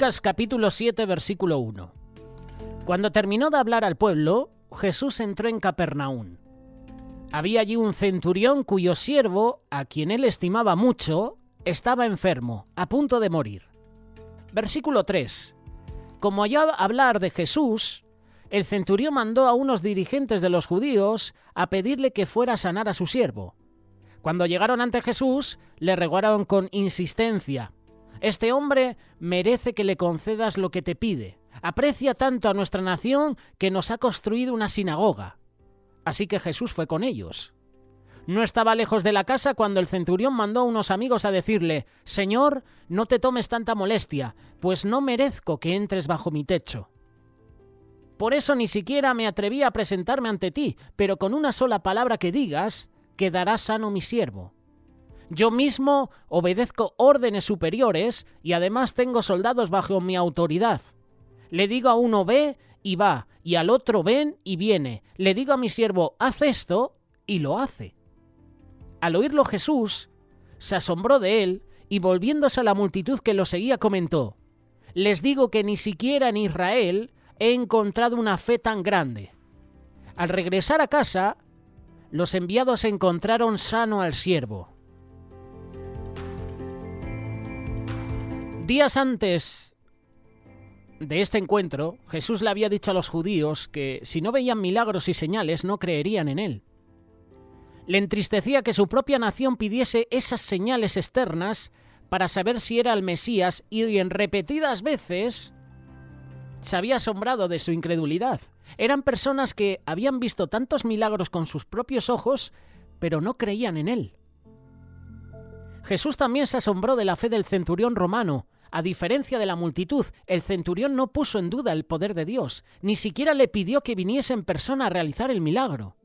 Lucas capítulo 7, versículo 1. Cuando terminó de hablar al pueblo, Jesús entró en Capernaum. Había allí un centurión cuyo siervo, a quien él estimaba mucho, estaba enfermo, a punto de morir. Versículo 3. Como oyó hablar de Jesús, el centurión mandó a unos dirigentes de los judíos a pedirle que fuera a sanar a su siervo. Cuando llegaron ante Jesús, le rogaron con insistencia: «Este hombre merece que le concedas lo que te pide. Aprecia tanto a nuestra nación que nos ha construido una sinagoga». Así que Jesús fue con ellos. No estaba lejos de la casa cuando el centurión mandó a unos amigos a decirle: «Señor, no te tomes tanta molestia, pues no merezco que entres bajo mi techo. Por eso ni siquiera me atreví a presentarme ante ti, pero con una sola palabra que digas, quedará sano mi siervo. Yo mismo obedezco órdenes superiores y además tengo soldados bajo mi autoridad. Le digo a uno ve y va, y al otro ven y viene. Le digo a mi siervo haz esto y lo hace». Al oírlo Jesús se asombró de él y volviéndose a la multitud que lo seguía comentó: «Les digo que ni siquiera en Israel he encontrado una fe tan grande». Al regresar a casa, los enviados encontraron sano al siervo. Días antes de este encuentro, Jesús le había dicho a los judíos que si no veían milagros y señales no creerían en él. Le entristecía que su propia nación pidiese esas señales externas para saber si era el Mesías y en repetidas veces se había asombrado de su incredulidad. Eran personas que habían visto tantos milagros con sus propios ojos, pero no creían en él. Jesús también se asombró de la fe del centurión romano. A diferencia de la multitud, el centurión no puso en duda el poder de Dios, ni siquiera le pidió que viniese en persona a realizar el milagro.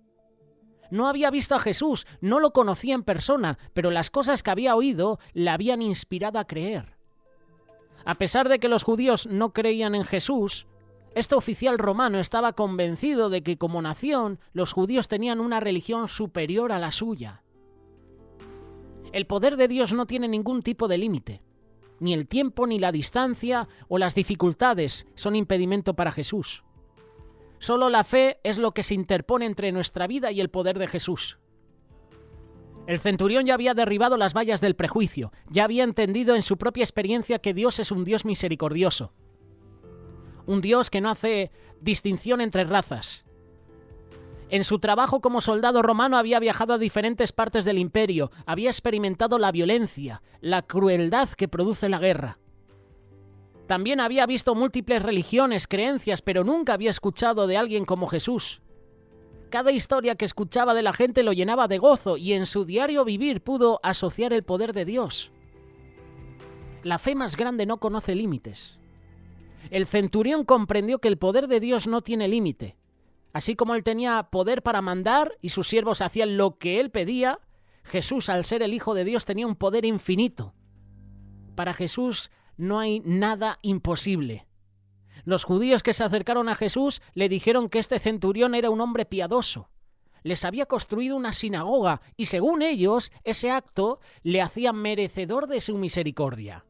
No había visto a Jesús, no lo conocía en persona, pero las cosas que había oído le habían inspirado a creer. A pesar de que los judíos no creían en Jesús, este oficial romano estaba convencido de que como nación los judíos tenían una religión superior a la suya. El poder de Dios no tiene ningún tipo de límite. Ni el tiempo, ni la distancia o las dificultades son impedimento para Jesús. Solo la fe es lo que se interpone entre nuestra vida y el poder de Jesús. El centurión ya había derribado las vallas del prejuicio, ya había entendido en su propia experiencia que Dios es un Dios misericordioso. Un Dios que no hace distinción entre razas. En su trabajo como soldado romano había viajado a diferentes partes del imperio, había experimentado la violencia, la crueldad que produce la guerra. También había visto múltiples religiones, creencias, pero nunca había escuchado de alguien como Jesús. Cada historia que escuchaba de la gente lo llenaba de gozo y en su diario vivir pudo asociar el poder de Dios. La fe más grande no conoce límites. El centurión comprendió que el poder de Dios no tiene límite. Así como él tenía poder para mandar y sus siervos hacían lo que él pedía, Jesús, al ser el Hijo de Dios, tenía un poder infinito. Para Jesús no hay nada imposible. Los judíos que se acercaron a Jesús le dijeron que este centurión era un hombre piadoso. Les había construido una sinagoga y, según ellos, ese acto le hacía merecedor de su misericordia.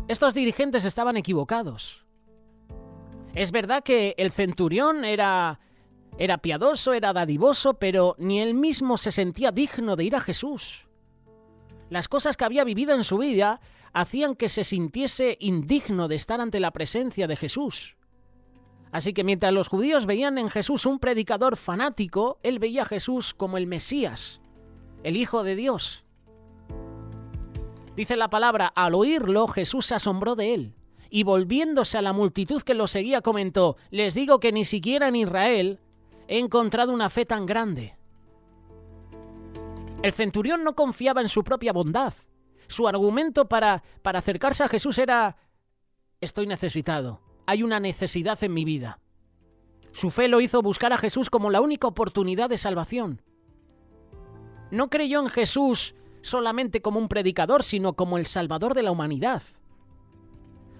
Estos dirigentes estaban equivocados. Es verdad que el centurión era piadoso, era dadivoso, pero ni él mismo se sentía digno de ir a Jesús. Las cosas que había vivido en su vida hacían que se sintiese indigno de estar ante la presencia de Jesús. Así que mientras los judíos veían en Jesús un predicador fanático, él veía a Jesús como el Mesías, el Hijo de Dios. Dice la palabra: al oírlo, Jesús se asombró de él. Y volviéndose a la multitud que lo seguía, comentó: «Les digo que ni siquiera en Israel he encontrado una fe tan grande». El centurión no confiaba en su propia bondad. Su argumento para acercarse a Jesús era: «Estoy necesitado, hay una necesidad en mi vida». Su fe lo hizo buscar a Jesús como la única oportunidad de salvación. No creyó en Jesús solamente como un predicador, sino como el Salvador de la humanidad.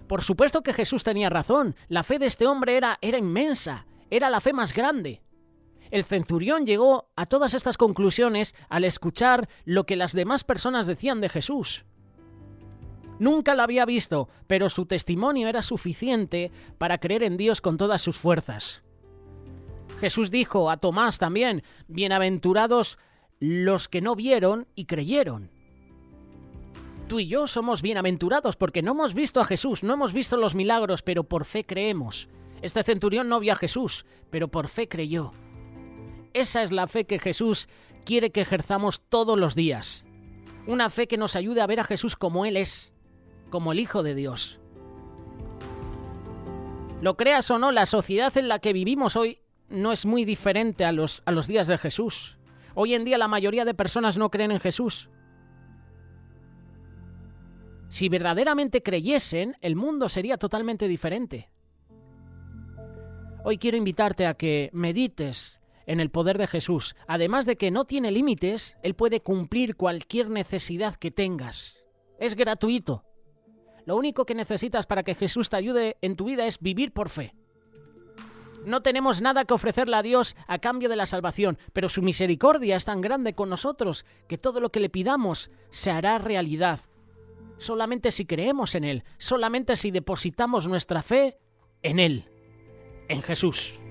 Por supuesto que Jesús tenía razón. La fe de este hombre era inmensa. Era la fe más grande. El centurión llegó a todas estas conclusiones al escuchar lo que las demás personas decían de Jesús. Nunca la había visto, pero su testimonio era suficiente para creer en Dios con todas sus fuerzas. Jesús dijo a Tomás también: bienaventurados los que no vieron y creyeron. Tú y yo somos bienaventurados porque no hemos visto a Jesús, no hemos visto los milagros, pero por fe creemos. Este centurión no vio a Jesús, pero por fe creyó. Esa es la fe que Jesús quiere que ejerzamos todos los días. Una fe que nos ayude a ver a Jesús como Él es, como el Hijo de Dios. Lo creas o no, la sociedad en la que vivimos hoy no es muy diferente a los días de Jesús. Hoy en día la mayoría de personas no creen en Jesús. Si verdaderamente creyesen, el mundo sería totalmente diferente. Hoy quiero invitarte a que medites en el poder de Jesús. Además de que no tiene límites, Él puede cumplir cualquier necesidad que tengas. Es gratuito. Lo único que necesitas para que Jesús te ayude en tu vida es vivir por fe. No tenemos nada que ofrecerle a Dios a cambio de la salvación, pero su misericordia es tan grande con nosotros que todo lo que le pidamos se hará realidad. Solamente si creemos en Él, solamente si depositamos nuestra fe en Él, en Jesús.